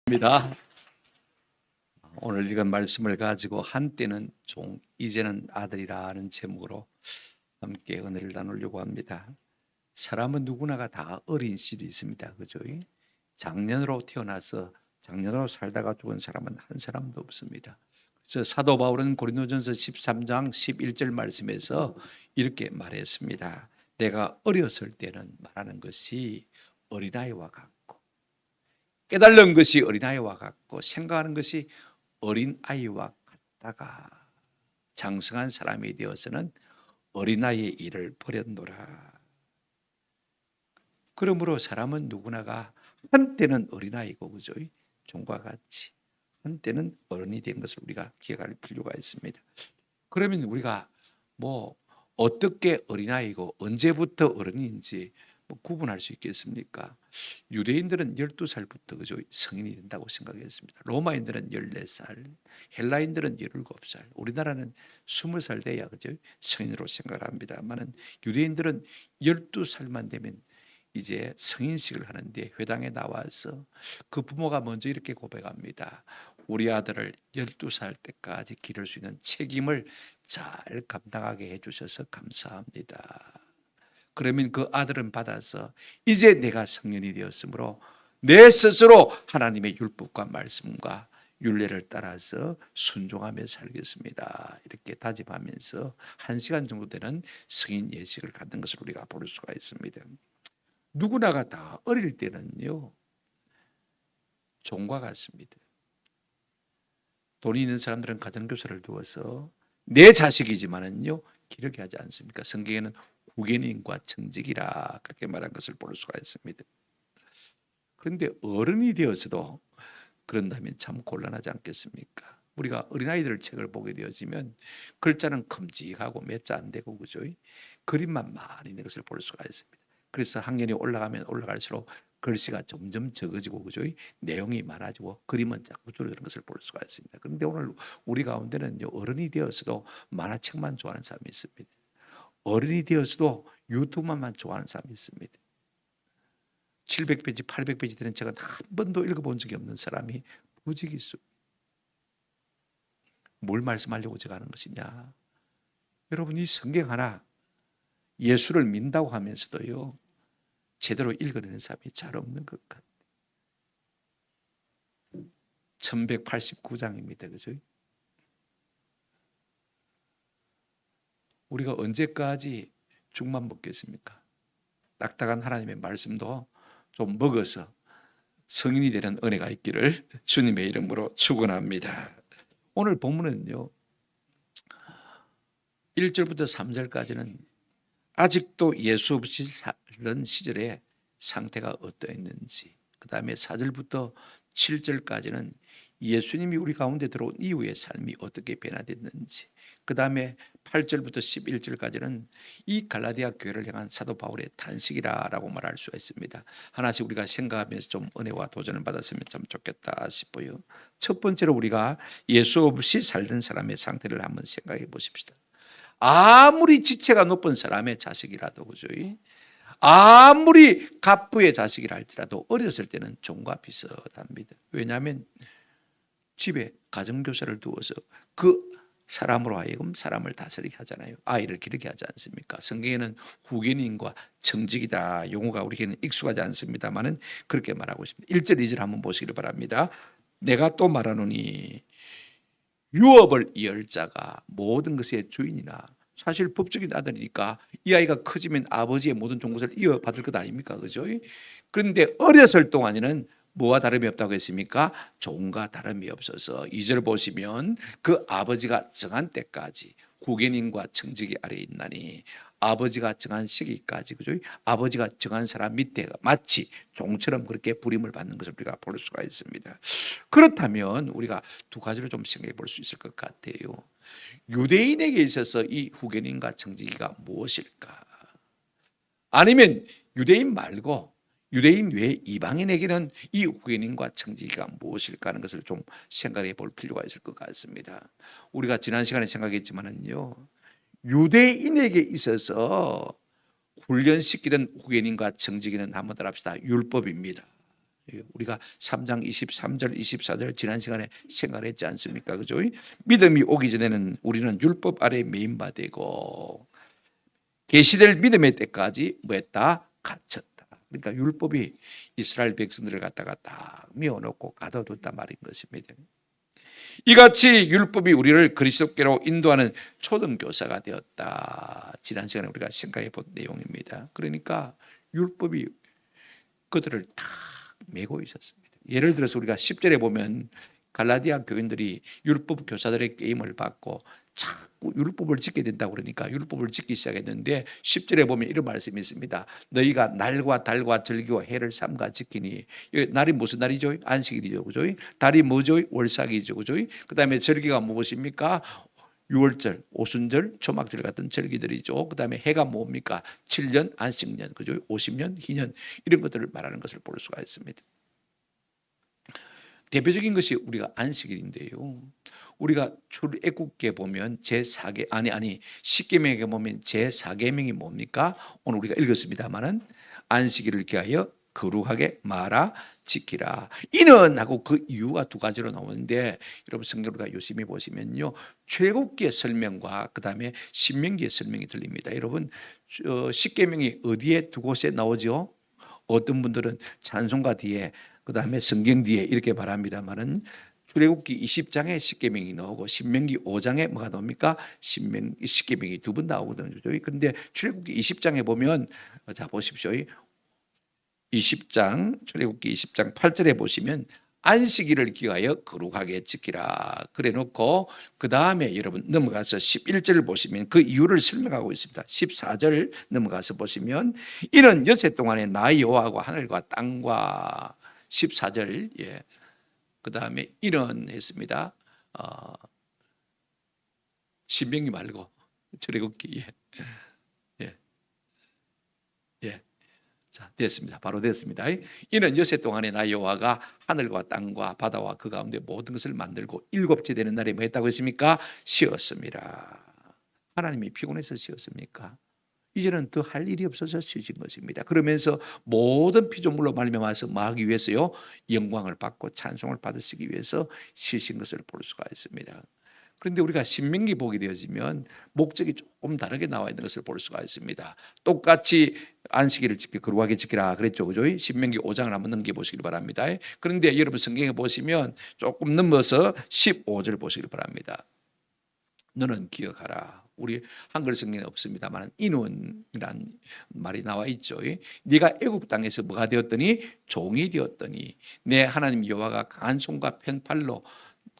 입니다. 오늘 읽은 말씀을 가지고 한때는 종, 이제는 아들이라는 제목으로 함께 은혜를 나누려고 합니다. 사람은 누구나가 다 어린 시절이 있습니다. 그죠? 장년으로 태어나서 장년으로 살다가 죽은 사람은 한 사람도 없습니다. 그래서 사도 바울은 고린도전서 13장 11절 말씀에서 이렇게 말했습니다. 내가 어렸을 때는 말하는 것이 어린아이와 같고 깨달는 것이 어린아이와 같고 생각하는 것이 어린아이와 같다가 장성한 사람이 되어서는 어린아이의 일을 버렸노라. 그러므로 사람은 누구나가 한때는 어린아이고 그죠? 종과 같이 한때는 어른이 된 것을 우리가 기억할 필요가 있습니다. 그러면 우리가 어떻게 어린아이고 언제부터 어른인지 구분할 수 있겠습니까? 유대인들은 12살부터 그죠? 성인이 된다고 생각했습니다. 로마인들은 14살, 헬라인들은 17살, 우리나라는 20살 돼야 그죠? 성인으로 생각을 합니다만은 유대인들은 12살만 되면 이제 성인식을 하는데 회당에 나와서 그 부모가 먼저 이렇게 고백합니다. 우리 아들을 12살 때까지 기를 수 있는 책임을 잘 감당하게 해주셔서 감사합니다. 그러면 그 아들은 받아서 이제 내가 성년이 되었으므로 내 스스로 하나님의 율법과 말씀과 율례를 따라서 순종하며 살겠습니다. 이렇게 다짐하면서 1시간 정도 되는 성인 예식을 갖는 것을 우리가 볼 수가 있습니다. 누구나가 다 어릴 때는요 종과 같습니다. 돈이 있는 사람들은 가정교사를 두어서 내 자식이지만은요 기르게 하지 않습니까? 성경에는 후견인과 청직이라 그렇게 말한 것을 볼 수가 있습니다. 그런데 어른이 되어서도 그런다면 참 곤란하지 않겠습니까? 우리가 어린아이들 책을 보게 되어지면 글자는 큼직하고 몇 자 안 되고 그죠? 그림만 많이 있는 것을 볼 수가 있습니다. 그래서 학년이 올라가면 올라갈수록 글씨가 점점 적어지고 그죠? 내용이 많아지고 그림은 자꾸 줄어드는 것을 볼 수가 있습니다. 그런데 오늘 우리 가운데는 어른이 되어서도 만화책만 좋아하는 사람이 있습니다. 어른이 되어서도 유튜브만 좋아하는 사람이 있습니다. 700페이지, 800페이지 되는 책은 한 번도 읽어본 적이 없는 사람이 무지개 있습니다. 뭘 말씀하려고 제가 하는 것이냐? 여러분 이 성경 하나 예수를 믿는다고 하면서도요 제대로 읽어내는 사람이 잘 없는 것 같아요. 1189장입니다. 그죠? 우리가 언제까지 죽만 먹겠습니까? 딱딱한 하나님의 말씀도 좀 먹어서 성인이 되는 은혜가 있기를 주님의 이름으로 축원합니다. 오늘 본문은요 1절부터 3절까지는 아직도 예수 없이 살던 시절의 상태가 어떠했는지, 그 다음에 4절부터 7절까지는 예수님이 우리 가운데 들어온 이후의 삶이 어떻게 변화됐는지, 그 다음에 8절부터 11절까지는 이 갈라디아 교회를 향한 사도 바울의 탄식이라고 말할 수가 있습니다. 하나씩 우리가 생각하면서 좀 은혜와 도전을 받았으면 참 좋겠다 싶어요. 첫 번째로 우리가 예수 없이 살던 사람의 상태를 한번 생각해 보십시다. 아무리 지체가 높은 사람의 자식이라도 그죠? 아무리 갑부의 자식이라 할지라도 어렸을 때는 종과 비슷합니다. 왜냐하면 집에 가정교사를 두어서 그 사람으로 하여금 사람을 다스리게 하잖아요. 아이를 기르게 하지 않습니까? 성경에는 후견인과 청직이다 용어가 우리에게는 익숙하지 않습니다만은 그렇게 말하고 있습니다. 1절 2절 한번 보시기를 바랍니다. 내가 또 말하노니 유업을 이을 자가 모든 것의 주인이나, 사실 법적인 아들이니까 이 아이가 커지면 아버지의 모든 종것을 이어받을 것 아닙니까? 그죠? 그런데 어렸을 동안에는 뭐와 다름이 없다고 했습니까? 종과 다름이 없어서 2절 보시면 그 아버지가 정한 때까지 후견인과 청직이 아래에 있나니, 아버지가 정한 시기까지 그죠? 아버지가 정한 사람 밑에 마치 종처럼 그렇게 부림을 받는 것을 우리가 볼 수가 있습니다. 그렇다면 우리가 두 가지로 좀 생각해 볼 수 있을 것 같아요. 유대인에게 있어서 이 후견인과 청지기가 무엇일까? 아니면 유대인 말고 유대인 외 이방인에게는 이 후견인과 청지기가 무엇일까 하는 것을 좀 생각해 볼 필요가 있을 것 같습니다. 우리가 지난 시간에 생각했지만은요, 유대인에게 있어서 훈련시키는 후견인과 청지기는 한번 따라합시다. 율법입니다. 우리가 3장 23절 24절 지난 시간에 생각했지 않습니까? 그죠? 믿음이 오기 전에는 우리는 율법 아래 매인 바 되고 계시될 믿음의 때까지 뭐했다? 갇혔다. 그러니까 율법이 이스라엘 백성들을 갖다가 딱 미워놓고 가둬뒀단 말인 것입니다. 이같이 율법이 우리를 그리스도께로 인도하는 초등교사가 되었다. 지난 시간에 우리가 생각해 본 내용입니다. 그러니까 율법이 그들을 다 메고 있었습니다. 예를 들어서 우리가 10절에 보면 갈라디아 교인들이 율법 교사들의 게임을 받고 자꾸 율법을 지켜야 된다고 그러니까 율법을 지키기 시작했는데 10절에 보면 이런 말씀이 있습니다. 너희가 날과 달과 절기와 해를 삼가 지키니, 날이 무슨 날이죠? 안식일이죠. 그죠? 달이 뭐죠? 월삭이죠. 그죠? 그 다음에 절기가 무엇입니까? 유월절, 오순절, 초막절 같은 절기들이죠. 그 다음에 해가 뭡니까? 7년, 안식년, 그죠? 50년, 희년, 이런 것들을 말하는 것을 볼 수가 있습니다. 대표적인 것이 우리가 안식일인데요. 우리가 출애굽기에 보면 제4계 아니 십계명에 보면 제4계명이 뭡니까? 오늘 우리가 읽었습니다마는 안식일을 기하여 거룩하게 말아 지키라. 이는 하고 그 이유가 두 가지로 나오는데 여러분 성경 우리가 유심히 보시면요. 출애굽기의 설명과 그다음에 신명기의 설명이 들립니다. 여러분 십계명이 어디에 두 곳에 나오죠? 어떤 분들은 찬송가 뒤에 그다음에 성경 뒤에 이렇게 말합니다마는 출애굽기 20장에 십계명이 나오고 신명기 5장에 뭐가 나옵니까? 십계명이 두 번 나오거든요. 그런데 출애굽기 20장에 보면 자 보십시오. 20장 출애굽기 20장 8절에 보시면 안식일을 기하여 거룩하게 지키라 그래 놓고 그 다음에 여러분 넘어가서 11절을 보시면 그 이유를 설명하고 있습니다. 14절 넘어가서 보시면 이는 여세 동안에 나 여호와가 하늘과 땅과 14절 그 다음에 이런 했습니다. 신명기 말고 출애굽기 자, 됐습니다. 바로 됐습니다. 이는 여세 동안에 나 여호와가 하늘과 땅과 바다와 그 가운데 모든 것을 만들고 일곱째 되는 날에 뭐 했다고 했습니까? 쉬었습니다. 하나님이 피곤해서 쉬었습니까? 이제는 더 할 일이 없어서 쉬신 것입니다. 그러면서 모든 피조물로 말미암아서 뭐 하기 위해서요? 영광을 받고 찬송을 받으시기 위해서 쉬신 것을 볼 수가 있습니다. 그런데 우리가 신명기 보게 되어지면 목적이 조금 다르게 나와 있는 것을 볼 수가 있습니다. 똑같이 안식일을 지켜 거룩하게 지키라 그랬죠. 그죠? 신명기 5장을 한번 넘겨보시길 바랍니다. 그런데 여러분 성경에 보시면 조금 넘어서 15절 보시길 바랍니다. 너는 기억하라. 우리 한글 성경에 없습니다만 인원이란 말이 나와 있죠. 네가 애굽 땅에서 뭐가 되었더니 종이 되었더니 내 하나님 여호와가 강한 손과 편팔로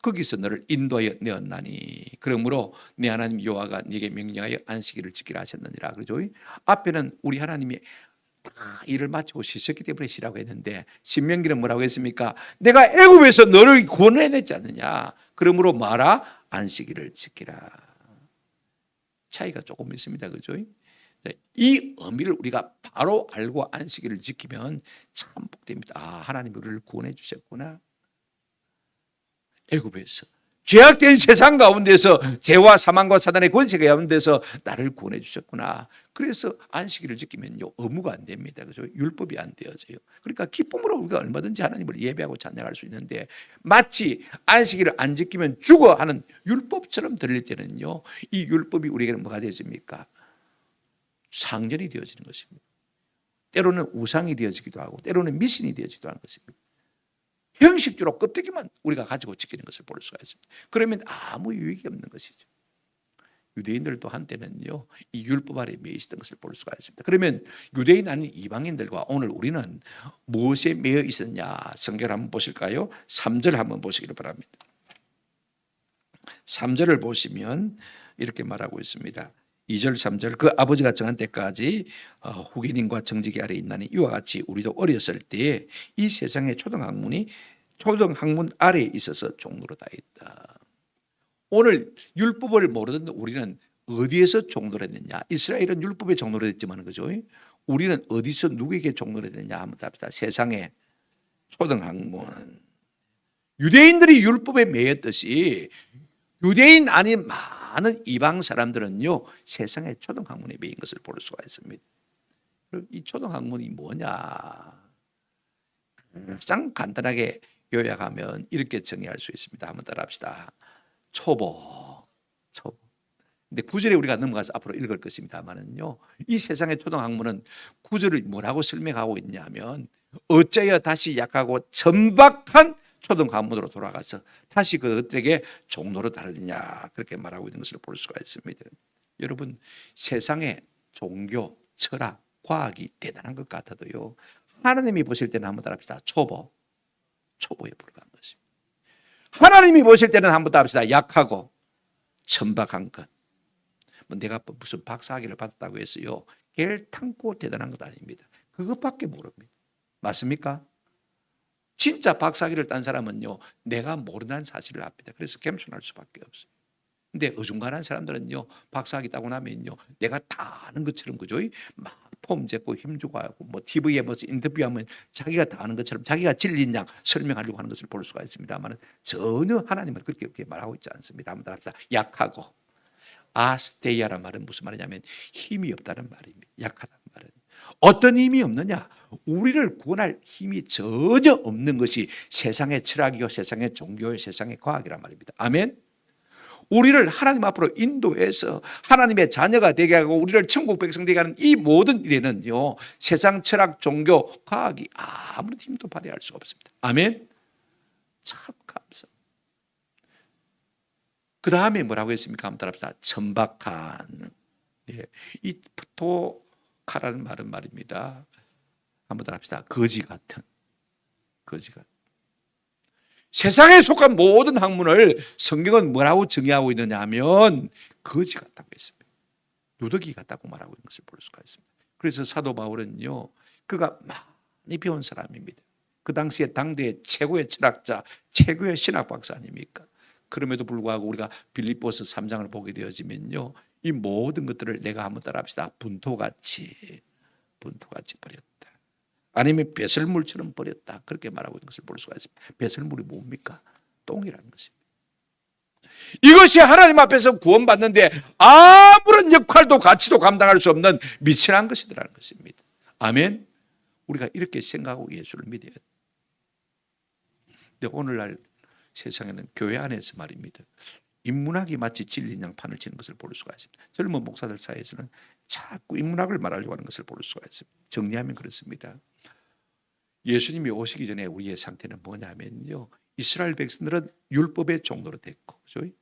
거기서 너를 인도하여 내었나니 그러므로 내 하나님 여호와가 네게 명령하여 안식일을 지키라 하셨느니라. 그렇죠? 앞에는 우리 하나님이 다 일을 마치고 쉬셨기 때문에 쉬라고 했는데 신명기는 뭐라고 했습니까? 내가 애굽에서 너를 구원해냈지 않느냐. 그러므로 말아 안식일을 지키라. 차이가 조금 있습니다. 그죠? 이 의미를 우리가 바로 알고 안식일을 지키면 참 복됩니다. 아, 하나님이 우리를 구원해 주셨구나. 애굽에서 죄악된 세상 가운데서 죄와 사망과 사단의 권세 가운데서 나를 구원해 주셨구나. 그래서 안식일을 지키면요 의무가 안 됩니다. 그죠? 율법이 안 되어져요. 그러니까 기쁨으로 우리가 얼마든지 하나님을 예배하고 찬양할 수 있는데 마치 안식일을 안 지키면 죽어 하는 율법처럼 들릴 때는요 이 율법이 우리에게는 뭐가 되어집니까? 상전이 되어지는 것입니다. 때로는 우상이 되어지기도 하고 때로는 미신이 되어지기도 하는 것입니다. 형식적으로 껍데기만 우리가 가지고 지키는 것을 볼 수가 있습니다. 그러면 아무 유익이 없는 것이죠. 유대인들도 한때는요 이 율법 아래 매여 있었던 것을 볼 수가 있습니다. 그러면 유대인 아닌 이방인들과 오늘 우리는 무엇에 매여 있었냐 성경을 한번 보실까요? 3절 한번 보시기를 바랍니다. 3절을 보시면 이렇게 말하고 있습니다. 2절 3절 그 아버지가 정한 때까지 후계님과 정직이 아래 있나니 이와 같이 우리도 어렸을 때에 이 세상의 초등학문 아래에 있어서 종로로 다 있다. 오늘 율법을 모르던 우리는 어디에서 종로로 됐느냐? 이스라엘은 율법에 종로로 됐지만 그죠? 우리는 어디서 누구에게 종로로 됐느냐 한번 답시다. 세상의 초등학문. 유대인들이 율법에 매였듯이 유대인 아닌 많은 이방 사람들은요 세상의 초등학문에 매인 것을 볼 수가 있습니다. 이 초등학문이 뭐냐? 가장 간단하게 요약하면 이렇게 정의할 수 있습니다. 한번 따라합시다. 초보. 근데 구절에 우리가 넘어가서 앞으로 읽을 것입니다만은요, 이 세상의 초등학문은 구절을 뭐라고 설명하고 있냐면 어째여 다시 약하고 천박한 초등학문으로 돌아가서 다시 그들에게 종로로 다르느냐, 그렇게 말하고 있는 것을 볼 수가 있습니다. 여러분, 세상의 종교, 철학, 과학이 대단한 것 같아도요, 하나님이 보실 때는 한번 따라합시다. 초보에 불과한 것입니다. 하나님이 보실 때는 한번 따라합시다. 약하고 천박한 것. 뭐 내가 무슨 박사학위를 받았다고 해서요, 겔탄고 대단한 것 아닙니다. 그것밖에 모릅니다. 맞습니까? 진짜 박사학위를 딴 사람은요, 내가 모르는 사실을 압니다. 그래서 겸손할 수밖에 없어요. 근데 어중간한 사람들은요, 박사학위 따고 나면요, 내가 다 아는 것처럼, 그죠? 막 폼 잡고 힘주고 하고, 뭐 TV에 뭐 인터뷰하면 자기가 다 아는 것처럼 자기가 진리인 양 설명하려고 하는 것을 볼 수가 있습니다만, 전혀 하나님은 그렇게 말하고 있지 않습니다. 한번 따라합시다. 약하고. 아스테이아란 말은 무슨 말이냐면 힘이 없다는 말입니다. 약하다는 말은 어떤 힘이 없느냐? 우리를 구원할 힘이 전혀 없는 것이 세상의 철학이요, 세상의 종교요, 세상의 과학이란 말입니다. 아멘. 우리를 하나님 앞으로 인도해서 하나님의 자녀가 되게 하고 우리를 천국 백성 되게 하는 이 모든 일에는요, 세상 철학, 종교, 과학이 아무런 힘도 발휘할 수가 없습니다. 아멘. 참 감사. 그 다음에 뭐라고 했습니까? 한번 따라합시다. 천박한. 예. 이 프토카라는 말은 말입니다. 한번 따라합시다. 거지 같은. 세상에 속한 모든 학문을 성경은 뭐라고 정의하고 있느냐 하면 거지 같다고 했습니다. 누더기 같다고 말하고 있는 것을 볼 수가 있습니다. 그래서 사도 바울은요, 그가 많이 배운 사람입니다. 그 당시에 당대의 최고의 철학자, 최고의 신학 박사 아닙니까? 그럼에도 불구하고 우리가 빌립보서 3장을 보게 되어지면요, 이 모든 것들을 내가 한번 따라합시다. 분토같이 버렸다. 아니면 배설물처럼 버렸다. 그렇게 말하고 있는 것을 볼 수가 있습니다. 배설물이 뭡니까? 똥이라는 것입니다. 이것이 하나님 앞에서 구원받는데 아무런 역할도 가치도 감당할 수 없는 미천한 것이라는 것입니다. 아멘. 우리가 이렇게 생각하고 예수를 믿어야 돼요. 근데 오늘날 세상에는 교회 안에서 말입니다, 인문학이 마치 진리인 양 판을 치는 것을 볼 수가 있습니다. 젊은 목사들 사이에서는 자꾸 인문학을 말하려고 하는 것을 볼 수가 있습니다. 정리하면 그렇습니다. 예수님이 오시기 전에 우리의 상태는 뭐냐면요, 이스라엘 백성들은 율법의 종로로 됐고, 그렇죠?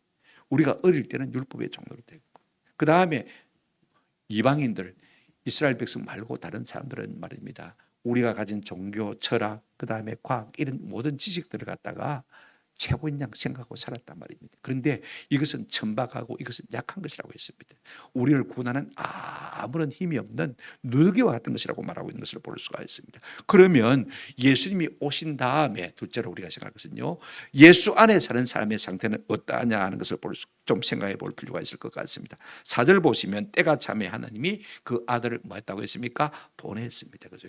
우리가 어릴 때는 율법의 종로로 됐고, 그 다음에 이방인들, 이스라엘 백성 말고 다른 사람들은 말입니다, 우리가 가진 종교, 철학, 그 다음에 과학, 이런 모든 지식들을 갖다가 최고인 양 생각하고 살았단 말입니다. 그런데 이것은 천박하고 이것은 약한 것이라고 했습니다. 우리를 구원하는 아무런 힘이 없는 누더기와 같은 것이라고 말하고 있는 것을 볼 수가 있습니다. 그러면 예수님이 오신 다음에 둘째로 우리가 생각할 것은요, 예수 안에 사는 사람의 상태는 어떠하냐 하는 것을 좀 생각해 볼 필요가 있을 것 같습니다. 4절 보시면 때가 참에 하나님이 그 아들을 뭐 했다고 했습니까? 보냈습니다. 그죠?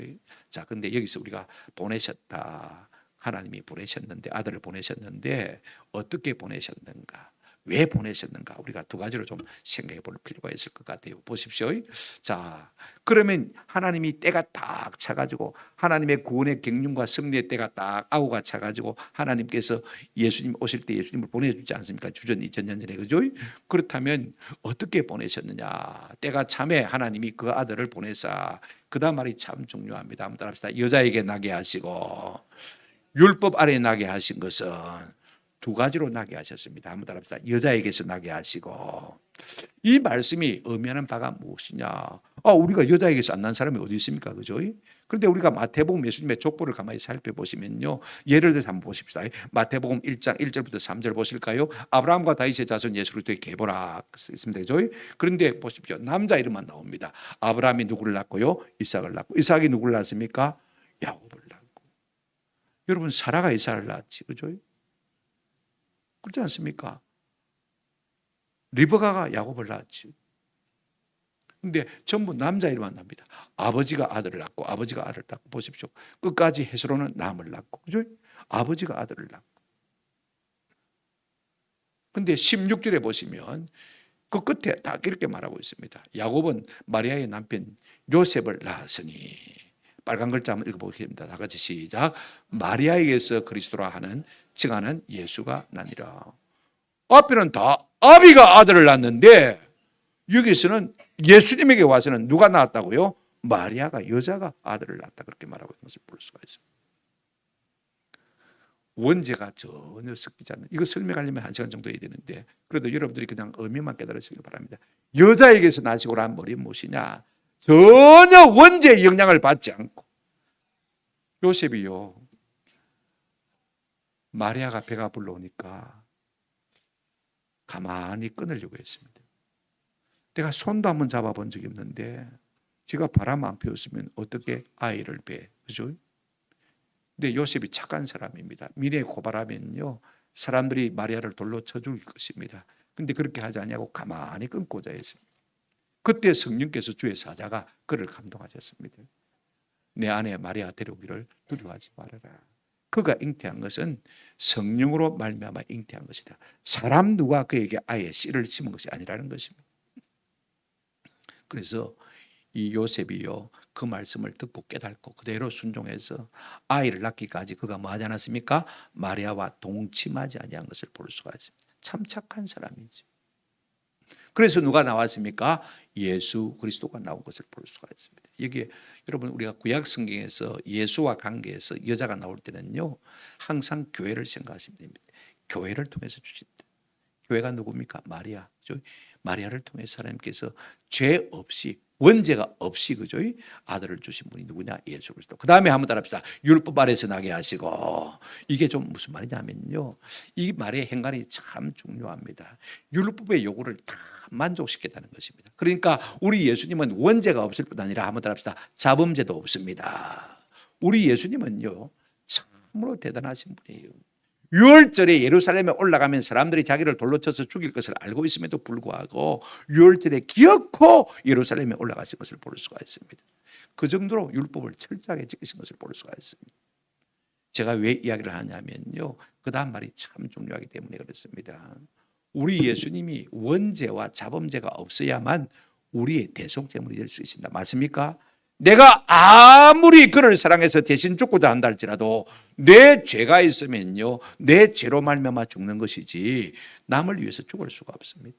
자, 근데 여기서 우리가 보내셨다, 하나님이 보내셨는데, 아들을 보내셨는데 어떻게 보내셨는가, 왜 보내셨는가, 우리가 두 가지로 좀 생각해 볼 필요가 있을 것 같아요. 보십시오. 자, 그러면 하나님이 때가 딱 차가지고, 하나님의 구원의 경륜과 승리의 때가 딱 아우가 차가지고 하나님께서 예수님 오실 때 예수님을 보내주지 않습니까? 주전 2000년 전에. 그죠? 그렇다면 어떻게 보내셨느냐, 때가 참에 하나님이 그 아들을 보내사, 그 다음 말이 참 중요합니다. 한번 따라합시다. 여자에게 나게 하시고 율법 아래 나게 하신 것은 두 가지로 나게 하셨습니다. 한번 따라합시다. 여자에게서 나게 하시고. 이 말씀이 의미하는 바가 무엇이냐? 우리가 여자에게서 안 난 사람이 어디 있습니까? 그죠? 그런데 우리가 마태복음 예수님의 족보를 가만히 살펴보시면요, 예를 들어서 한번 보십시다. 마태복음 1장 1절부터 3절 보실까요? 아브라함과 다윗의 자손 예수 그리스도의 계보라 있습니다. 그죠? 그런데 보십시오. 남자 이름만 나옵니다. 아브라함이 누구를 낳고요? 이삭을 낳고. 이삭이 누구를 낳습니까? 야곱을 낳고. 여러분, 사라가 이삭을 낳았지, 그죠? 그렇지 않습니까? 리브가가 야곱을 낳았지. 근데 전부 남자 이름만 납니다. 아버지가 아들을 낳고 아버지가 아들을 낳고. 보십시오. 끝까지 헤스론은 남을 낳고, 그죠? 아버지가 아들을 낳고. 근데 16절에 보시면 그 끝에 딱 이렇게 말하고 있습니다. 야곱은 마리아의 남편 요셉을 낳았으니 빨간 글자 한번 읽어보겠습니다. 다 같이 시작. 마리아에게서 그리스도라 하는 증하는 예수가 나니라. 앞에는 다 아비가 아들을 낳는데 여기서는 예수님에게 와서는 누가 낳았다고요? 마리아가, 여자가 아들을 낳았다, 그렇게 말하고 있는 것을 볼 수가 있습니다. 원죄가 전혀 섞이지 않는, 이거 설명하려면 1시간 정도 해야 되는데 그래도 여러분들이 그냥 의미만 깨달으시기 바랍니다. 여자에게서 나시고 난 머리 무엇이냐? 전혀 원죄의 영향을 받지 않고, 요셉이요, 마리아가 배가 불러오니까 가만히 끊으려고 했습니다. 내가 손도 한번 잡아본 적이 없는데 지가 바람 안 피웠으면 어떻게 아이를 배, 그죠? 근데 요셉이 착한 사람입니다. 미래에 고발하면요, 사람들이 마리아를 돌로 쳐 죽일 것입니다. 근데 그렇게 하지 않냐고 가만히 끊고자 했습니다. 그때 성령께서 주의 사자가 그를 감동하셨습니다. 내 아내 마리아 데려오기를 두려워하지 말아라. 그가 잉태한 것은 성령으로 말미암아 잉태한 것이다. 사람 누가 그에게 아예 씨를 심은 것이 아니라는 것입니다. 그래서 이 요셉이요, 그 말씀을 듣고 깨닫고 그대로 순종해서 아이를 낳기까지 그가 뭐 하지 않았습니까? 마리아와 동침하지 아니한 것을 볼 수가 있습니다. 참 착한 사람이죠. 그래서 누가 나왔습니까? 예수 그리스도가 나온 것을 볼 수가 있습니다. 여기에 여러분, 우리가 구약 성경에서 예수와 관계에서 여자가 나올 때는요, 항상 교회를 생각하시면 됩니다. 교회를 통해서 주신다. 교회가 누굽니까? 마리아. 마리아를 통해서 하나님께서 죄 없이, 원죄가 없이, 그죠? 아들을 주신 분이 누구냐? 예수 그리스도. 그 다음에 한번 따라합시다. 율법 아래서 나게 하시고. 이게 좀 무슨 말이냐면요, 이 말의 행간이 참 중요합니다. 율법의 요구를 다 만족시켰다는 것입니다. 그러니까 우리 예수님은 원죄가 없을 뿐 아니라, 한번 따라합시다, 자범죄도 없습니다. 우리 예수님은요, 참으로 대단하신 분이에요. 6월절에 예루살렘에 올라가면 사람들이 자기를 돌로 쳐서 죽일 것을 알고 있음에도 불구하고 6월절에 기어코 예루살렘에 올라가신 것을 볼 수가 있습니다. 그 정도로 율법을 철저하게 지키신 것을 볼 수가 있습니다. 제가 왜 이야기를 하냐면요, 그 다음 말이 참 중요하기 때문에 그렇습니다. 우리 예수님이 원죄와 자범죄가 없어야만 우리의 대속제물이 될 수 있습니다. 맞습니까? 내가 아무리 그를 사랑해서 대신 죽고자 한다 할지라도 내 죄가 있으면요, 내 죄로 말미암아 죽는 것이지 남을 위해서 죽을 수가 없습니다.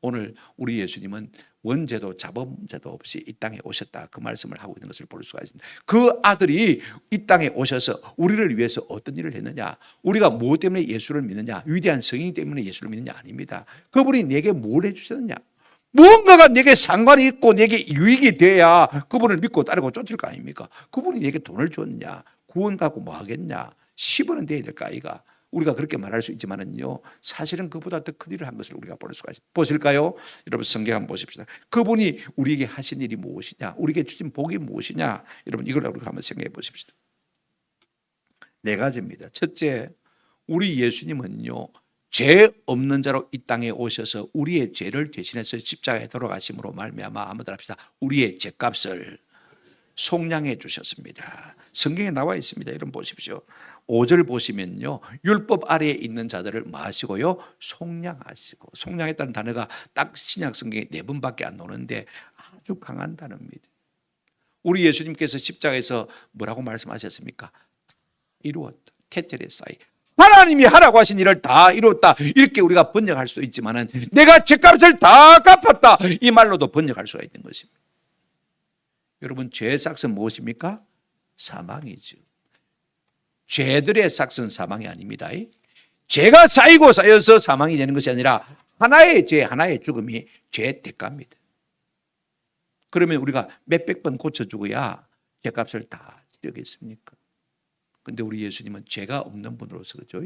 오늘 우리 예수님은 원죄도 자범죄도 없이 이 땅에 오셨다, 그 말씀을 하고 있는 것을 볼 수가 있습니다. 그 아들이 이 땅에 오셔서 우리를 위해서 어떤 일을 했느냐? 우리가 무엇 때문에 예수를 믿느냐? 위대한 성인 때문에 예수를 믿느냐? 아닙니다. 그분이 내게 뭘 해주셨느냐? 무언가가 내게 상관이 있고 내게 유익이 돼야 그분을 믿고 따르고 쫓을 거 아닙니까? 그분이 내게 돈을 줬느냐? 구원 갖고 뭐 하겠냐? 10원은 돼야 될까 아이가? 우리가 그렇게 말할 수 있지만은요, 사실은 그보다 더 큰 일을 한 것을 우리가 볼 수가 있습니다. 보실까요? 여러분, 성경 한번 보십시다. 그분이 우리에게 하신 일이 무엇이냐? 우리에게 주신 복이 무엇이냐? 여러분, 이걸 우리가 한번 생각해 보십시다. 4가지입니다. 첫째, 우리 예수님은요, 죄 없는 자로 이 땅에 오셔서 우리의 죄를 대신해서 십자가에 돌아가심으로 말미암아, 한번 합시다, 우리의 죄값을 속량해 주셨습니다. 성경에 나와 있습니다. 여러분 보십시오. 5절 보시면요, 율법 아래에 있는 자들을 마시고요, 속량하시고. 속량했다는 단어가 딱 신약 성경에 4번밖에 안 나오는데 아주 강한 단어입니다. 우리 예수님께서 십자가에서 뭐라고 말씀하셨습니까? 이루었다. 테텔레사이. 하나님이 하라고 하신 일을 다 이루었다, 이렇게 우리가 번역할 수도 있지만은 내가 죄값을 다 갚았다, 이 말로도 번역할 수가 있는 것입니다. 여러분, 죄의 삭은 무엇입니까? 사망이죠. 죄들의 삭은 사망이 아닙니다. 죄가 쌓이고 쌓여서 사망이 되는 것이 아니라 하나의 죄, 하나의 죽음이 죄의 대가입니다. 그러면 우리가 몇백 번 고쳐 죽어야 죄값을 다 치르겠습니까? 근데 우리 예수님은 죄가 없는 분으로서, 그렇죠?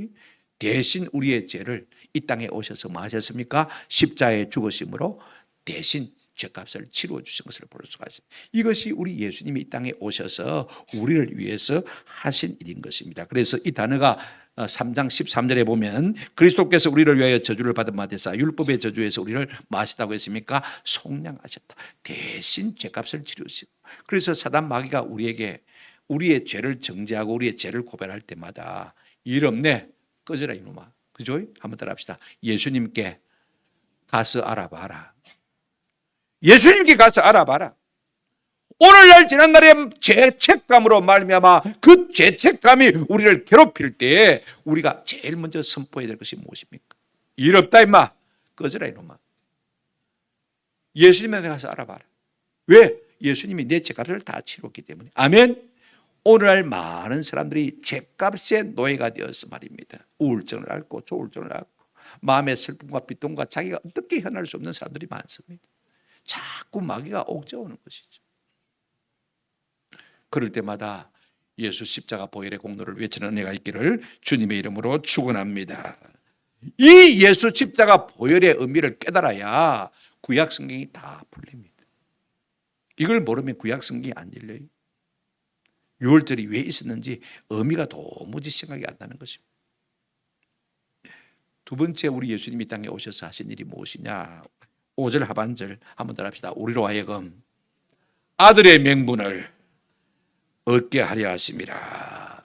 대신 우리의 죄를 이 땅에 오셔서 뭐 하셨습니까? 십자가에 죽으심으로 대신 죄값을 치루어 주신 것을 볼 수가 있습니다. 이것이 우리 예수님이 이 땅에 오셔서 우리를 위해서 하신 일인 것입니다. 그래서 이 단어가 3장 13절에 보면 그리스도께서 우리를 위하여 저주를 받은 바 되사 율법의 저주에서 우리를 마시다고 했습니까? 속량하셨다. 대신 죄값을 치르시고. 그래서 사단 마귀가 우리에게 우리의 죄를 정죄하고 우리의 죄를 고발할 때마다 일 없네, 꺼져라 이놈아, 그죠? 한번 따라합시다. 예수님께 가서 알아봐라. 예수님께 가서 알아봐라. 오늘날 지난날의 죄책감으로 말미암아 그 죄책감이 우리를 괴롭힐 때 우리가 제일 먼저 선포해야 될 것이 무엇입니까? 일 없다 임마, 꺼져라 이놈아. 예수님한테 가서 알아봐라. 왜? 예수님이 내 죄값을 다 치렀기 때문에. 아멘. 오늘날 많은 사람들이 죄값의 노예가 되어서 말입니다. 우울증을 앓고 조울증을 앓고 마음의 슬픔과 비통과 자기가 어떻게 현할 수 없는 사람들이 많습니다. 자꾸 마귀가 옥죄오는 것이죠. 그럴 때마다 예수 십자가 보혈의 공로를 외치는 은혜가 있기를 주님의 이름으로 축원합니다. 이 예수 십자가 보혈의 의미를 깨달아야 구약 성경이 다 풀립니다. 이걸 모르면 구약 성경이 안 열려요. 유월절이 왜 있었는지 의미가 도무지 생각이 안 나는 것입니다. 두 번째, 우리 예수님이 땅에 오셔서 하신 일이 무엇이냐? 5절 하반절 한번 더 합시다. 우리로 하여금 아들의 명분을 얻게 하려 하심이라.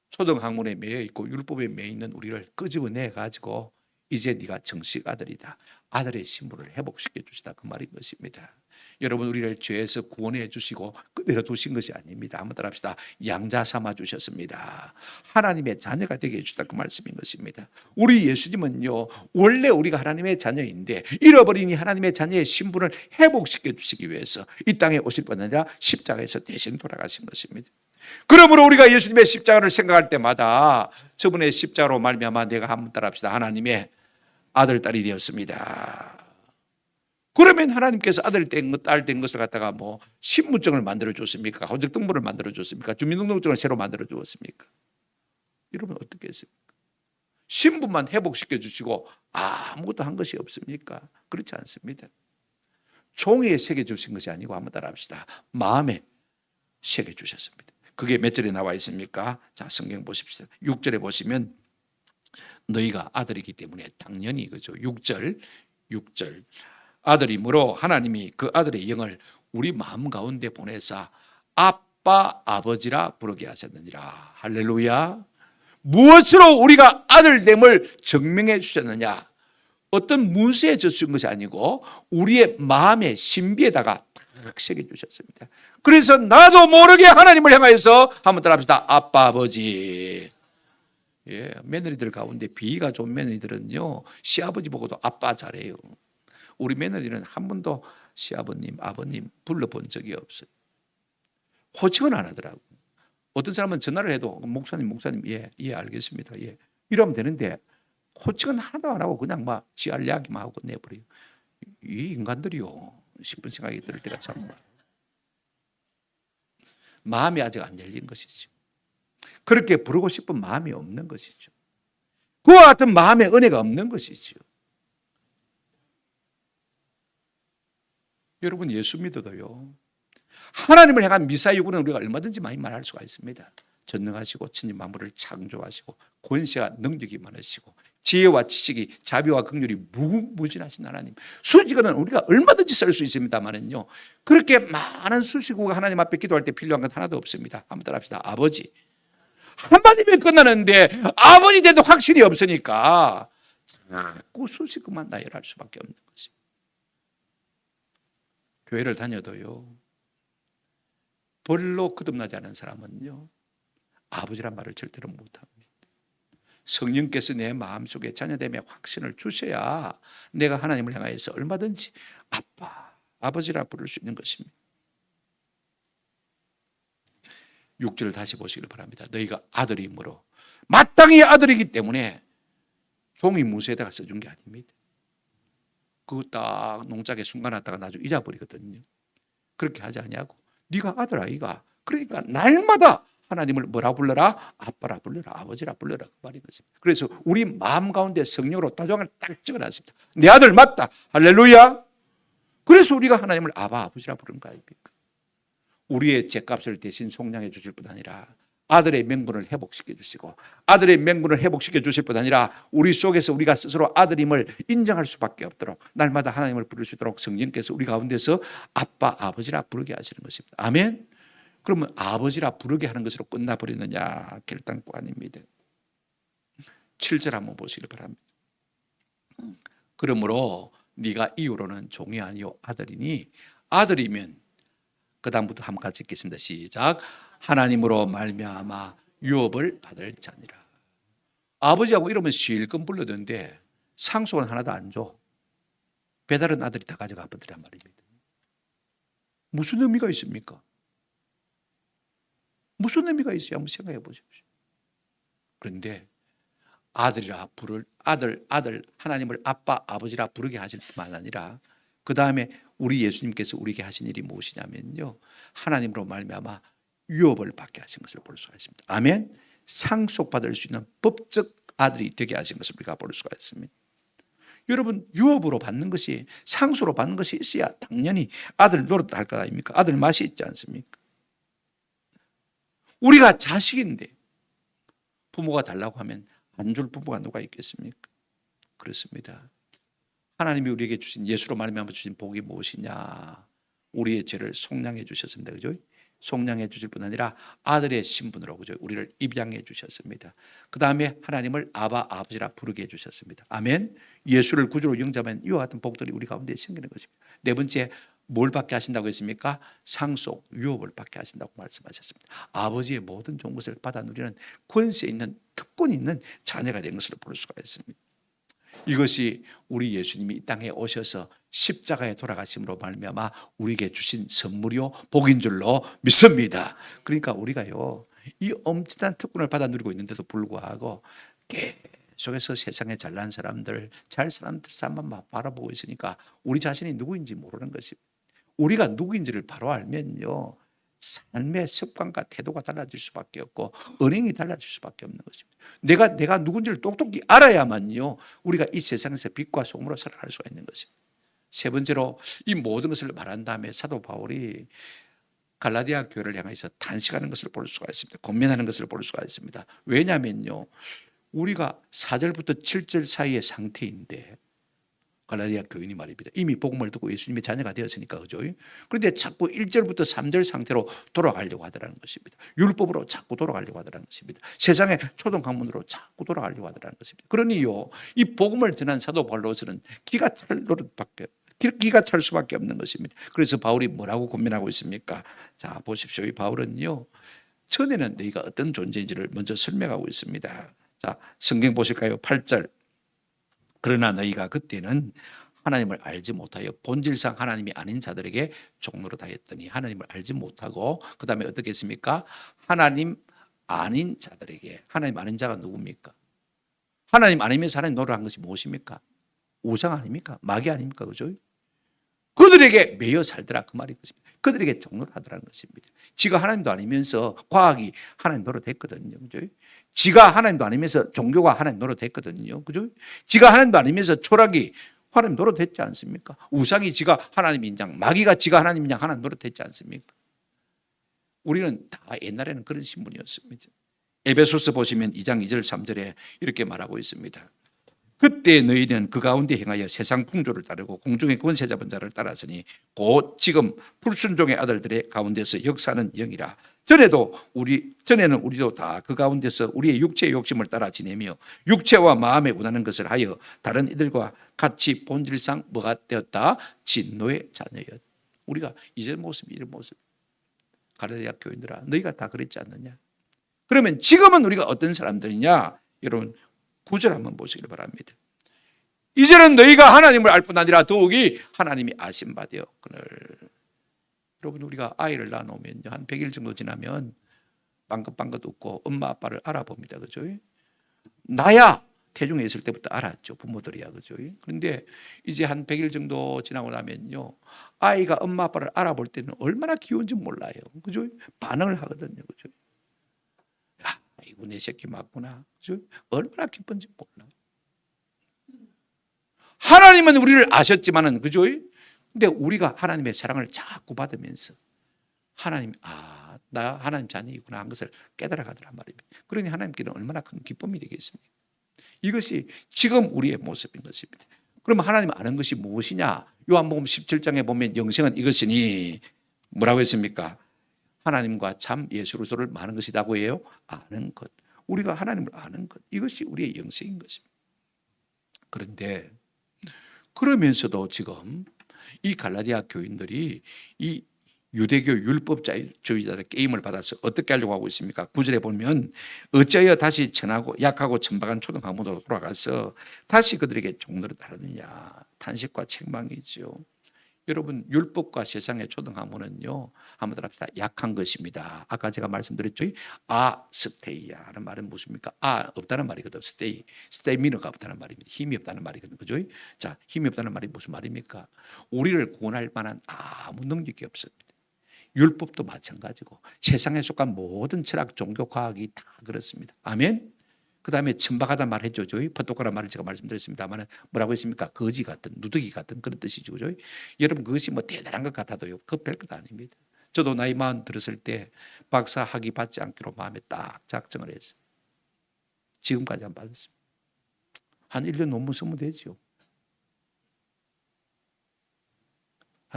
초등학문에 매여 있고 율법에 매여 있는 우리를 끄집어내 가지고 이제 네가 정식 아들이다, 아들의 신분을 회복시켜 주시다, 그 말인 것입니다. 여러분, 우리를 죄에서 구원해 주시고 그대로 두신 것이 아닙니다. 한번 따라 합시다. 양자 삼아 주셨습니다. 하나님의 자녀가 되게 해주셨다, 그 말씀인 것입니다. 우리 예수님은요, 원래 우리가 하나님의 자녀인데 잃어버린 이 하나님의 자녀의 신분을 회복시켜 주시기 위해서 이 땅에 오실 뿐 아니라 십자가에서 대신 돌아가신 것입니다. 그러므로 우리가 예수님의 십자가를 생각할 때마다 저분의 십자가로 말미암아 내가 한번 따라 합시다. 하나님의 아들, 딸이 되었습니다. 그러면 하나님께서 아들 된 것, 딸 된 것을 갖다가 뭐 신분증을 만들어 줬습니까? 가족등본을 만들어 줬습니까? 주민등록증을 새로 만들어 줬습니까? 이러면 어떻게 했습니까? 신분만 회복시켜 주시고 아무것도 한 것이 없습니까? 그렇지 않습니다. 종이에 새겨 주신 것이 아니고 한번 따라 합시다. 마음에 새겨 주셨습니다. 그게 몇 절에 나와 있습니까? 자, 성경 보십시오. 6절에 보시면 너희가 아들이기 때문에 당연히, 그죠? 6절 아들이므로 하나님이 그 아들의 영을 우리 마음 가운데 보내사 아빠 아버지라 부르게 하셨느니라. 할렐루야. 무엇으로 우리가 아들됨을 증명해 주셨느냐? 어떤 문서에 적힌 것이 아니고 우리의 마음의 신비에다가 탁 새겨 주셨습니다. 그래서 나도 모르게 하나님을 향하여서 한번 따라합시다. 아빠 아버지. 예, 며느리들 가운데 비위가 좋은 며느리들은요, 시아버지 보고도 아빠 잘해요. 우리 며느리는 한 번도 시아버님, 아버님 불러본 적이 없어요. 호칭은 안 하더라고. 어떤 사람은 전화를 해도 목사님, 예, 알겠습니다. 예, 이러면 되는데 호칭은 하나도 안 하고 그냥 막 지할 이야기만 하고 내버려요. 이 인간들이요, 싶은 생각이 들 때가 참 많아요. 마음이 아직 안 열린 것이죠. 그렇게 부르고 싶은 마음이 없는 것이죠. 그와 같은 마음의 은혜가 없는 것이죠. 여러분, 예수 믿어도요, 하나님을 향한 미사 요구는 우리가 얼마든지 많이 말할 수가 있습니다. 전능하시고 천지 만물을 창조하시고 권세와 능력이 많으시고 지혜와 지식이, 자비와 긍휼이 무궁무진하신 하나님, 수식어는 우리가 얼마든지 쓸 수 있습니다만은요, 그렇게 많은 수식어가 하나님 앞에 기도할 때 필요한 건 하나도 없습니다. 한번 따라합시다. 아버지. 한마디면 끝나는데 아버지 돼도 확신이 없으니까 자꾸 수식어만 나열할 수밖에 없는 것입니다. 교회를 다녀도요, 별로 거듭나지 않은 사람은요, 아버지란 말을 절대로 못합니다. 성령께서 내 마음속에 자녀됨의 확신을 주셔야 내가 하나님을 향하여서 얼마든지 아빠, 아버지라 부를 수 있는 것입니다. 6절 다시 보시길 바랍니다. 너희가 아들이므로, 마땅히 아들이기 때문에 종이 문서에다가 써준 게 아닙니다. 그거 딱 농짝에 숨겨놨다가 나중에 잊어버리거든요. 그렇게 하지 아니하고 네가 아들 아이가, 그러니까 날마다 하나님을 뭐라 불러라? 아빠라 불러라, 아버지라 불러라, 그 말인 것입니다. 그래서 우리 마음 가운데 성령으로 도장을 딱 찍어놨습니다. 내 아들 맞다, 할렐루야. 그래서 우리가 하나님을 아버지라 부르는 거 아닙니까? 우리의 죄값을 대신 속량해 주실 뿐 아니라 아들의 명분을 회복시켜 주시고, 아들의 명분을 회복시켜 주실 뿐 아니라 우리 속에서 우리가 스스로 아들임을 인정할 수밖에 없도록 날마다 하나님을 부를 수 있도록 성령께서 우리 가운데서 아빠, 아버지라 부르게 하시는 것입니다. 아멘. 그러면 아버지라 부르게 하는 것으로 끝나버리느냐? 결단코 아닙니다. 7절 한번 보시길 바랍니다. 그러므로 네가 이후로는 종이 아니요 아들이니, 아들이면 그 다음부터 한번 같이 읽겠습니다. 시작. 하나님으로 말미암아 유업을 받을 자니라. 아버지하고 이러면 실컷 불러대는데 상속은 하나도 안 줘. 배다른 아들이 다 가져가 버리란 말입니다. 무슨 의미가 있습니까? 무슨 의미가 있어요? 한번 생각해 보십시오. 그런데 아들이라 부를 아들 하나님을 아빠 아버지라 부르게 하실 뿐만 아니라 그 다음에 우리 예수님께서 우리에게 하신 일이 무엇이냐면요, 하나님으로 말미암아 유업을 받게 하신 것을 볼 수가 있습니다. 아멘. 상속받을 수 있는 법적 아들이 되게 하신 것을 우리가 볼 수가 있습니다. 여러분, 유업으로 받는 것이, 상속으로 받는 것이 있어야 당연히 아들 노릇할 것 아닙니까? 아들 맛이 있지 않습니까? 우리가 자식인데 부모가 달라고 하면 안 줄 부모가 누가 있겠습니까? 그렇습니다. 하나님이 우리에게 주신, 예수로 말미암아 주신 복이 무엇이냐? 우리의 죄를 속량해 주셨습니다. 그죠? 속량해 주실 뿐 아니라 아들의 신분으로, 그죠? 우리를 입양해 주셨습니다. 그 다음에 하나님을 아바 아버지라 부르게 해 주셨습니다. 아멘. 예수를 구주로 영접하면 이와 같은 복들이 우리 가운데 생기는 것입니다. 네 번째, 뭘 받게 하신다고 했습니까? 상속, 유업을 받게 하신다고 말씀하셨습니다. 아버지의 모든 좋은 것을 받아 누리는 권세 있는, 특권이 있는 자녀가 된 것을 볼 수가 있습니다. 이것이 우리 예수님이 이 땅에 오셔서 십자가에 돌아가심으로 말미암아 우리에게 주신 선물이요 복인 줄로 믿습니다. 그러니까 우리가요, 이 엄청난 특권을 받아 누리고 있는데도 불구하고 계속해서 세상에 잘난 사람들, 잘 사람들 삶만 바라보고 있으니까 우리 자신이 누구인지 모르는 것입니다. 우리가 누구인지를 바로 알면요, 삶의 습관과 태도가 달라질 수밖에 없고 언행이 달라질 수밖에 없는 것입니다. 내가 누군지를 똑똑히 알아야만요, 우리가 이 세상에서 빛과 소금으로 살아갈 수가 있는 것입니다. 세 번째로, 이 모든 것을 말한 다음에 사도 바울이 갈라디아 교회를 향해서 탄식하는 것을 볼 수가 있습니다. 권면하는 것을 볼 수가 있습니다. 왜냐하면요, 우리가 4절부터 7절 사이의 상태인데, 갈라디아 교인이 말입니다. 이미 복음을 듣고 예수님의 자녀가 되었으니까, 그죠? 그런데 자꾸 1절부터 3절 상태로 돌아가려고 하더라는 것입니다. 율법으로 자꾸 돌아가려고 하더라는 것입니다. 세상의 초등 학문으로 자꾸 돌아가려고 하더라는 것입니다. 그러니요, 이 복음을 전한 사도 바울로서는 기가 찰 수밖에 없는 것입니다. 그래서 바울이 뭐라고 고민하고 있습니까? 자, 보십시오. 이 바울은요, 전에는 너희가 어떤 존재인지를 먼저 설명하고 있습니다. 자, 성경 보실까요? 8절. 그러나 너희가 그때는 하나님을 알지 못하여 본질상 하나님이 아닌 자들에게 종로로 다했더니, 하나님을 알지 못하고 그 다음에 어떻게 했습니까? 하나님 아닌 자들에게. 하나님 아닌 자가 누굽니까? 하나님 아니면서 하나님 노릇한 것이 무엇입니까? 우상 아닙니까? 마귀 아닙니까? 그죠? 그들에게 매여 살더라, 그 말이 있습니다. 그들에게 종로를 하더라는 것입니다. 지가 하나님도 아니면서 과학이 하나님 노릇했거든요. 그죠? 지가 하나님도 아니면서 종교가 하나님 노릇했거든요. 그죠? 지가 하나님도 아니면서 철학이 하나님 노릇했지 않습니까? 우상이 지가 하나님인 양, 마귀가 지가 하나님인 양 하나님 노릇했지 않습니까? 우리는 다 옛날에는 그런 신분이었습니다. 에베소서 보시면 2장 2절 3절에 이렇게 말하고 있습니다. 그때 너희는 그 가운데 행하여 세상 풍조를 따르고 공중의 권세 잡은 자를 따랐으니 곧 지금 불순종의 아들들의 가운데서 역사하는 영이라. 전에는 우리도 다 그 가운데서 우리의 육체의 욕심을 따라 지내며 육체와 마음에 원하는 것을 하여 다른 이들과 같이 본질상 뭐가 되었다? 진노의 자녀였다. 우리가 이전 모습, 이런 모습. 갈라디아 교인들아, 너희가 다 그랬지 않느냐? 그러면 지금은 우리가 어떤 사람들이냐? 여러분, 9절 한번 보시길 바랍니다. 이제는 너희가 하나님을 알 뿐 아니라 더욱이 하나님이 아신 바 되었거늘. 여러분, 우리가 아이를 낳아놓으면 한 100일 정도 지나면 빵긋빵긋 웃고 엄마 아빠를 알아봅니다. 그죠? 나야 태중에 있을 때부터 알았죠. 부모들이야. 그죠? 그런데 이제 한 100일 정도 지나고 나면요, 아이가 엄마 아빠를 알아볼 때는 얼마나 귀여운지 몰라요. 그죠? 반응을 하거든요. 그죠? 이거 내 새끼 맞구나. 그죠? 얼마나 기쁜지 몰라. 하나님은 우리를 아셨지만은, 그죠? 근데 우리가 하나님의 사랑을 자꾸 받으면서 하나님, 나 하나님 자녀이구나 한 것을 깨달아가더란 말입니다. 그러니 하나님께는 얼마나 큰 기쁨이 되겠습니까? 이것이 지금 우리의 모습인 것입니다. 그러면 하나님 아는 것이 무엇이냐? 요한복음 17장에 보면 영생은 이것이니 뭐라고 했습니까? 하나님과 참 예수 그리스도를 많은 것이라고 해요. 아는 것. 우리가 하나님을 아는 것. 이것이 우리의 영생인 것입니다. 그런데 그러면서도 지금 이 갈라디아 교인들이 이 유대교 율법주의자들의 게임을 받아서 어떻게 하려고 하고 있습니까? 9절에 보면 어찌하여 다시 천하고 약하고 천박한 초등학문으로 돌아가서 다시 그들에게 종로를 따르느냐. 탄식과 책망이지요. 여러분, 율법과 세상의 초등학문은요, 한번 합시다. 약한 것입니다. 아까 제가 말씀드렸죠. 스테이야 하는 말은 무엇입니까? 없다는 말이거든. 스테미너가 없다는 말입니다. 힘이 없다는 말이거든. 그죠? 자, 힘이 없다는 말이 무슨 말입니까? 우리를 구원할 만한 아무 능력이 없습니다. 율법도 마찬가지고 세상에 속한 모든 철학, 종교, 과학이 다 그렇습니다. 아멘. 그 다음에 천박하다 말했죠. 퍼똑거라 말을 제가 말씀드렸습니다만 뭐라고 했습니까? 거지 같은, 누더기 같은 그런 뜻이죠. 그죠? 여러분, 그것이 뭐 대단한 것 같아도요, 그 별것 아닙니다. 저도 나이 40 들었을 때 박사 학위 받지 않기로 마음에 딱 작정을 했어요. 지금까지 안 받았습니다. 한 1년 논문 쓰면 되죠.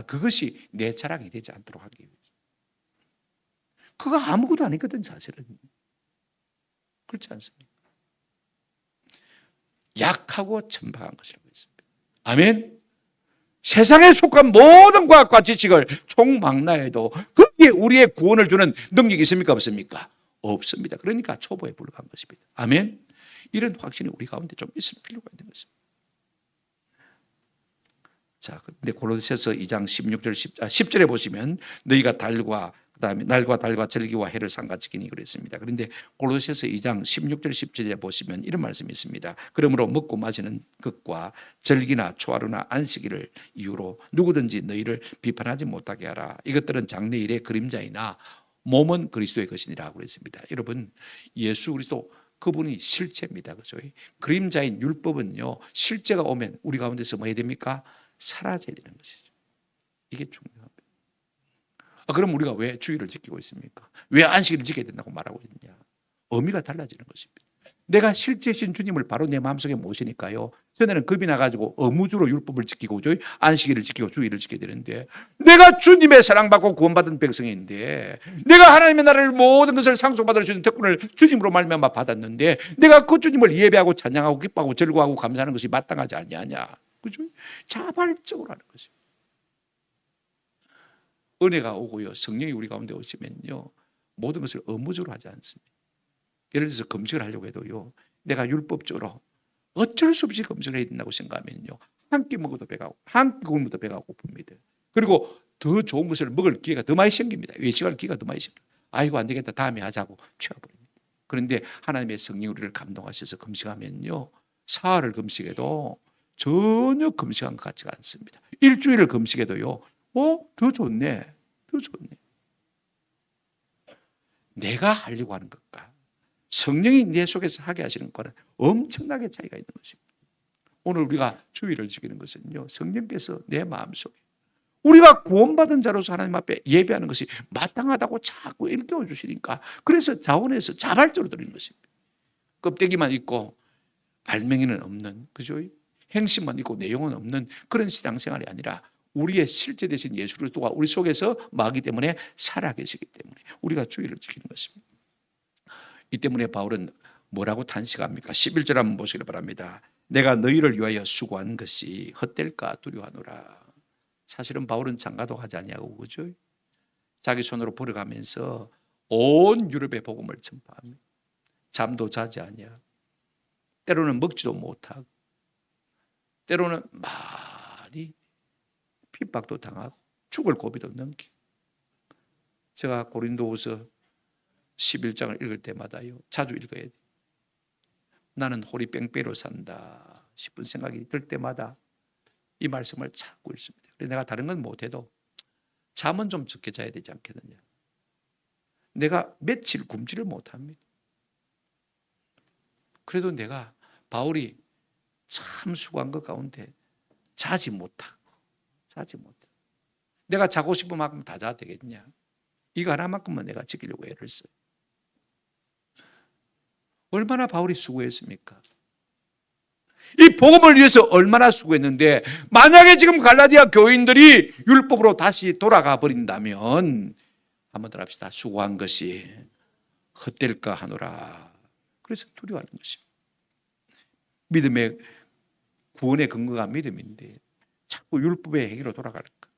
그것이 내 자랑이 되지 않도록 하기 위해서. 그거 아무것도 아니거든, 사실은. 그렇지 않습니까? 약하고 천박한 것이라고 했습니다. 아멘. 세상에 속한 모든 과학과 지식을 총망라해도 거기에 우리의 구원을 주는 능력이 있습니까? 없습니까? 없습니다. 그러니까 초보에 불과한 것입니다. 아멘. 이런 확신이 우리 가운데 좀 있을 필요가 있는 것입니다. 자, 근데 고린도서서 2장 10절에 보시면 너희가 달과 그다음에 날과 달과 절기와 해를 상가지키니 그랬습니다. 그런데 고린도서서 2장 16절 10절에 보시면 이런 말씀이 있습니다. 그러므로 먹고 마시는 것과 절기나 초하루나 안식일을 이유로 누구든지 너희를 비판하지 못하게 하라. 이것들은 장래일의 그림자이나 몸은 그리스도의 것이니라 그랬습니다. 여러분, 예수 그리스도 그분이 실체입니다. 그죠? 그림자인 율법은요, 실제가 오면 우리 가운데서 뭐 해야 됩니까? 사라져야 되는 것이죠. 이게 중요합니다. 그럼 우리가 왜 주의를 지키고 있습니까? 왜 안식일을 지켜야 된다고 말하고 있느냐? 의미가 달라지는 것입니다. 내가 실제신 주님을 바로 내 마음속에 모시니까요, 전에는 겁이 나가지고 의무주로 율법을 지키고 안식일을 지키고 주의를 지켜야 되는데, 내가 주님의 사랑받고 구원받은 백성인데, 내가 하나님의 나라를 모든 것을 상속받을 수 있는 특권을 주님으로 말미암아 받았는데, 내가 그 주님을 예배하고 찬양하고 기뻐하고 즐거워하고 감사하는 것이 마땅하지 아니하냐? 그죠? 자발적으로 하는 것입니다. 은혜가 오고요, 성령이 우리 가운데 오시면요, 모든 것을 의무적으로 하지 않습니다. 예를 들어서 금식을 하려고 해도요, 내가 율법적으로 어쩔 수 없이 금식을 해야 된다고 생각하면요, 한 끼 먹어도 배가 한 끼 굶어도 배가 고픕니다. 그리고 더 좋은 것을 먹을 기회가 더 많이 생깁니다. 외식할 기회가 더 많이 생깁니다. 아이고 안 되겠다, 다음에 하자고 취해버립니다. 그런데 하나님의 성령이 우리를 감동하셔서 금식하면요, 사흘을 금식해도 전혀 금식한 것 같지가 않습니다. 일주일을 금식해도요, 더 좋네, 더 좋네. 내가 하려고 하는 것과 성령이 내 속에서 하게 하시는 것은 엄청나게 차이가 있는 것입니다. 오늘 우리가 주의를 지키는 것은요, 성령께서 내 마음속에 우리가 구원받은 자로서 하나님 앞에 예배하는 것이 마땅하다고 자꾸 일깨워 주시니까, 그래서 자원해서 자발적으로 드리는 것입니다. 껍데기만 있고 알맹이는 없는, 그죠? 행심만 있고 내용은 없는 그런 신앙생활이 아니라 우리의 실제 되신 예수 그리스도가 우리 속에서 마귀 때문에 살아계시기 때문에 우리가 주의를 지키는 것입니다. 이 때문에 바울은 뭐라고 탄식합니까? 11절 한번 보시기 바랍니다. 내가 너희를 위하여 수고한 것이 헛될까 두려워하노라. 사실은 바울은 장가도 하지 아니하고, 그죠? 자기 손으로 벌어가면서 온 유럽의 복음을 전파합니다. 잠도 자지 아니하고, 때로는 먹지도 못하고, 때로는 많이 핍박도 당하고 죽을 고비도 넘기고. 제가 고린도후서 11장을 읽을 때마다요, 자주 읽어야 돼요. 나는 홀이 뺑뺑이로 산다 싶은 생각이 들 때마다 이 말씀을 찾고 있습니다. 그래서 내가 다른 건 못해도 잠은 좀 적게 자야 되지 않겠느냐. 내가 며칠 굶지를 못합니다. 그래도 내가 바울이 참 수고한 것 가운데 자지 못하고 내가 자고 싶은 만큼 다 자도 되겠냐. 이거 하나만큼만 내가 지키려고 애를 써요. 얼마나 바울이 수고했습니까? 이 복음을 위해서 얼마나 수고했는데, 만약에 지금 갈라디아 교인들이 율법으로 다시 돌아가 버린다면, 한번 더 합시다. 수고한 것이 헛될까 하노라. 그래서 두려워하는 것입니다. 믿음의 구원의 근거가 믿음인데 자꾸 율법의 행위로 돌아갈까?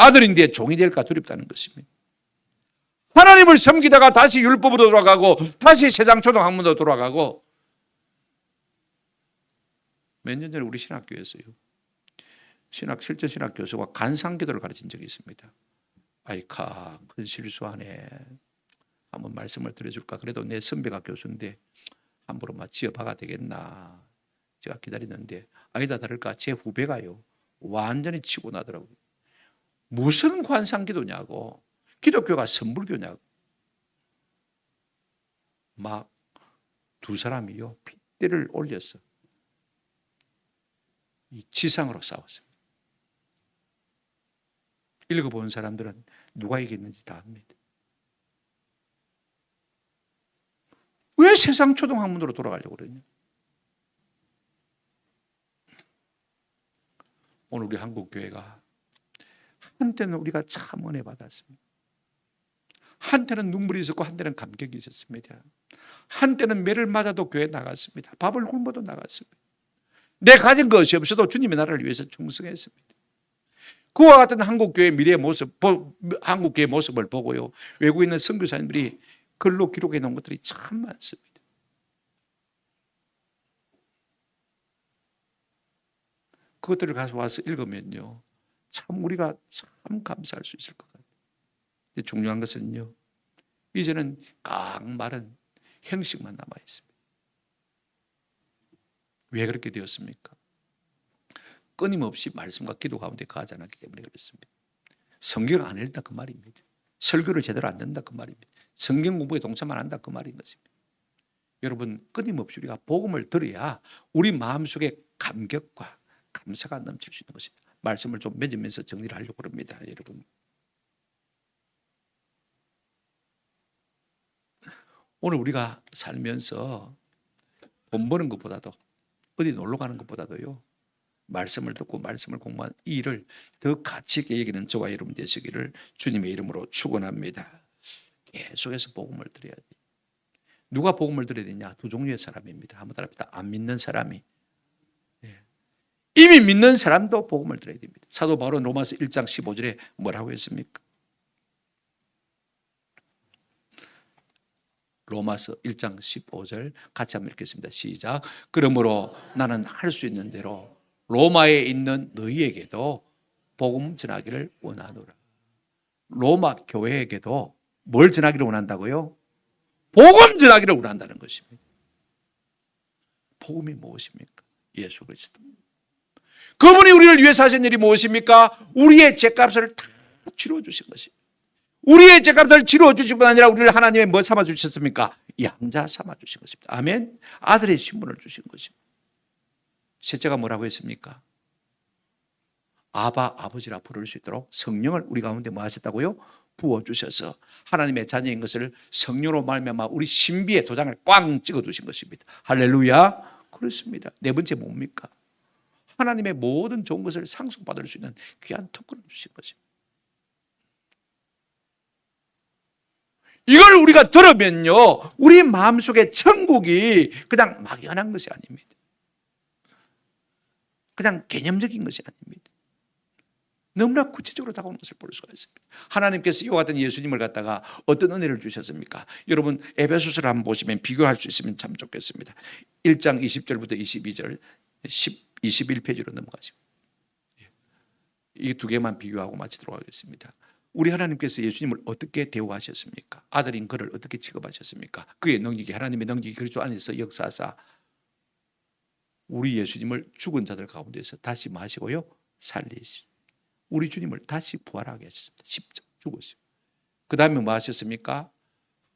아들인데 종이 될까 두렵다는 것입니다. 하나님을 섬기다가 다시 율법으로 돌아가고 다시 세상 초등학문으로 돌아가고. 몇 년 전에 우리 신학교에서요, 실전 신학 교수가 간상기도를 가르친 적이 있습니다. 아이카, 큰 실수하네. 한번 말씀을 드려줄까? 그래도 내 선배가 교수인데 함부로 막 지어봐가 되겠나? 제가 기다리는데 아니다 다를까 제 후배가요 완전히 치고 나더라고요. 무슨 관상기도냐고, 기독교가 선불교냐고. 막 두 사람이요 핏대를 올려서 이 지상으로 싸웠습니다. 읽어본 사람들은 누가 이겼는지 다 압니다. 왜 세상 초등학문으로 돌아가려고 그러냐? 오늘 우리 한국교회가 한때는 우리가 참 은혜 받았습니다. 한때는 눈물이 있었고 한때는 감격이 있었습니다. 한때는 매를 맞아도 교회 나갔습니다. 밥을 굶어도 나갔습니다. 내 가진 것이 없어도 주님의 나라를 위해서 충성했습니다. 그와 같은 한국교회의 미래의 모습, 한국교회의 모습을 보고요, 외국에 있는 선교사님들이 글로 기록해 놓은 것들이 참 많습니다. 그것들을 가서 와서 읽으면요, 참 우리가 참 감사할 수 있을 것 같아요. 근데 중요한 것은요, 이제는 깡마른 형식만 남아 있습니다. 왜 그렇게 되었습니까? 끊임없이 말씀과 기도 가운데 거하지 않았기 때문에 그렇습니다. 성경을 안 읽다 그 말입니다. 설교를 제대로 안 듣는다 그 말입니다. 성경 공부에 동참 안 한다 그 말인 것입니다. 여러분, 끊임없이 우리가 복음을 들어야 우리 마음속에 감격과 감사가 넘칠 수 있는 것입니다. 말씀을 좀 맺으면서 정리를 하려고 합니다. 여러분, 오늘 우리가 살면서 돈 버는 것보다도 어디 놀러 가는 것보다도요, 말씀을 듣고 말씀을 공부한 이 일을 더 가치 있게 여기는 저와 여러분 되시기를 주님의 이름으로 축원합니다. 계속해서 복음을 드려야 돼요. 누가 복음을 드려야 되냐? 두 종류의 사람입니다. 한번 따라합시다. 안 믿는 사람이, 이미 믿는 사람도 복음을 드려야 됩니다. 사도 바울은 로마서 1장 15절에 뭐라고 했습니까? 로마서 1장 15절 같이 한번 읽겠습니다. 시작. 그러므로 나는 할 수 있는 대로 로마에 있는 너희에게도 복음 전하기를 원하노라. 로마 교회에게도 뭘 전하기를 원한다고요? 복음 전하기를 원한다는 것입니다. 복음이 무엇입니까? 예수 그리스도. 그분이 우리를 위해서 하신 일이 무엇입니까? 우리의 죄값을 다 치러주신 것입니다. 우리의 죄값을 치러주신 것 아니라 우리를 하나님의 뭐 삼아주셨습니까? 양자 삼아주신 것입니다. 아멘. 아들의 신분을 주신 것입니다. 셋째가 뭐라고 했습니까? 아바, 아버지라 부를 수 있도록 성령을 우리 가운데 뭐 하셨다고요? 부어주셔서 하나님의 자녀인 것을 성령으로 말미암아 우리 신비의 도장을 꽝 찍어두신 것입니다. 할렐루야. 그렇습니다. 네 번째 뭡니까? 하나님의 모든 좋은 것을 상속받을 수 있는 귀한 특권을 주신 것입니다. 이걸 우리가 들으면요, 우리 마음속에 천국이 그냥 막연한 것이 아닙니다. 그냥 개념적인 것이 아닙니다. 너무나 구체적으로 다가오는 것을 볼 수가 있습니다. 하나님께서 이와 같은 예수님을 갖다가 어떤 은혜를 주셨습니까? 여러분, 에베소서를 한번 보시면 비교할 수 있으면 참 좋겠습니다. 1장 20절부터 22절 21페이지로 넘어가십니다. 이 두 개만 비교하고 마치도록 하겠습니다. 우리 하나님께서 예수님을 어떻게 대우하셨습니까? 아들인 그를 어떻게 취급하셨습니까? 그의 능력이, 하나님의 능력이 그리스도 안에서 역사하사 우리 예수님을 죽은 자들 가운데서 다시 마시고요, 살리시. 우리 주님을 다시 부활하게 하셨습니다. 십자가 죽으시고. 그 다음에 뭐 하셨습니까?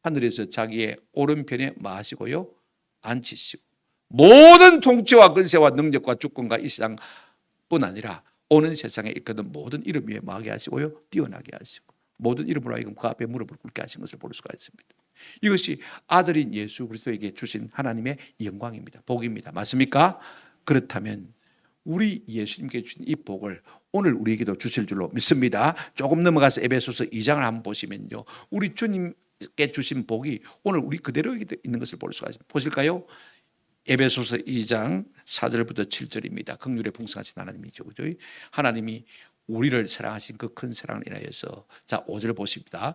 하늘에서 자기의 오른편에 마시고요, 앉히시고 모든 통치와 근세와 능력과 주권과 이 세상뿐 아니라 오는 세상에 있거든 모든 이름 위에 마게 하시고요, 뛰어나게 하시고 모든 이름으로 하여금 그 앞에 무릎을 꿇게 하신 것을 볼 수가 있습니다. 이것이 아들인 예수 그리스도에게 주신 하나님의 영광입니다. 복입니다. 맞습니까? 그렇다면 우리 예수님께 주신 이 복을 오늘 우리에게도 주실 줄로 믿습니다. 조금 넘어가서 에베소서 2장을 한번 보시면요, 우리 주님께 주신 복이 오늘 우리 그대로 있는 것을 볼 수가 있습니다. 보실까요? 에베소서 2장 4절부터 7절입니다. 긍휼에 풍성하신 하나님이죠. 그죠? 하나님이 우리를 사랑하신 그 큰 사랑을 인하여서 자 5절 보십니다.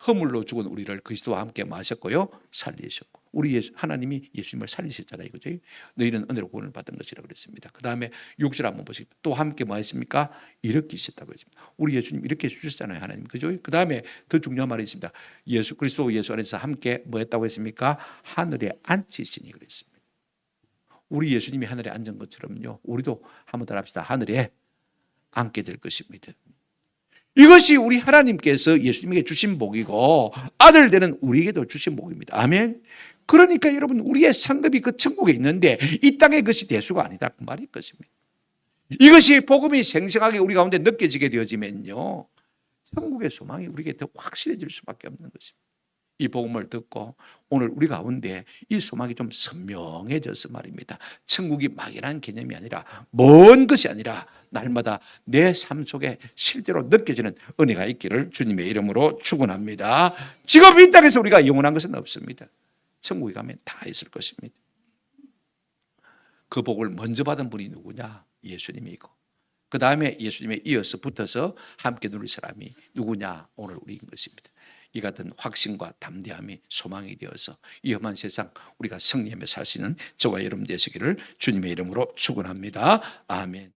허물로 죽은 우리를 그리스도와 함께 마셨고요 살리셨고 우리 하나님이 예수님을 살리셨잖아요. 그죠? 너희는 은혜로 구원을 받은 것이라 그랬습니다. 그 다음에 6절 한번 보십시오. 또 함께 뭐 했습니까? 일으키셨다고 했습니다. 우리 예수님 이렇게 주셨잖아요. 하나님. 그죠? 그 다음에 더 중요한 말이 있습니다. 예수 그리스도 예수 안에서 함께 뭐 했다고 했습니까? 하늘에 앉히시니 그랬습니다. 우리 예수님이 하늘에 앉은 것처럼요 우리도 한번 따라합시다. 하늘에 앉게 될 것입니다. 이것이 우리 하나님께서 예수님에게 주신 복이고 아들 되는 우리에게도 주신 복입니다. 아멘. 그러니까 여러분 우리의 상급이 그 천국에 있는데 이 땅의 것이 대수가 아니다 그 말일 것입니다. 이것이 복음이 생생하게 우리 가운데 느껴지게 되어지면요 천국의 소망이 우리에게 더 확실해질 수밖에 없는 것입니다. 이 복음을 듣고 오늘 우리 가운데 이 소망이 좀 선명해져서 말입니다. 천국이 막연한 개념이 아니라 먼 것이 아니라 날마다 내 삶 속에 실제로 느껴지는 은혜가 있기를 주님의 이름으로 축원합니다. 지금 이 땅에서 우리가 영원한 것은 없습니다. 천국에 가면 다 있을 것입니다. 그 복을 먼저 받은 분이 누구냐? 예수님이고 그 다음에 예수님에 이어서 붙어서 함께 누릴 사람이 누구냐? 오늘 우리인 것입니다. 이 같은 확신과 담대함이 소망이 되어서 이 험한 세상 우리가 승리하며 살 수 있는 저와 여러분 되시기를 주님의 이름으로 축원합니다. 아멘.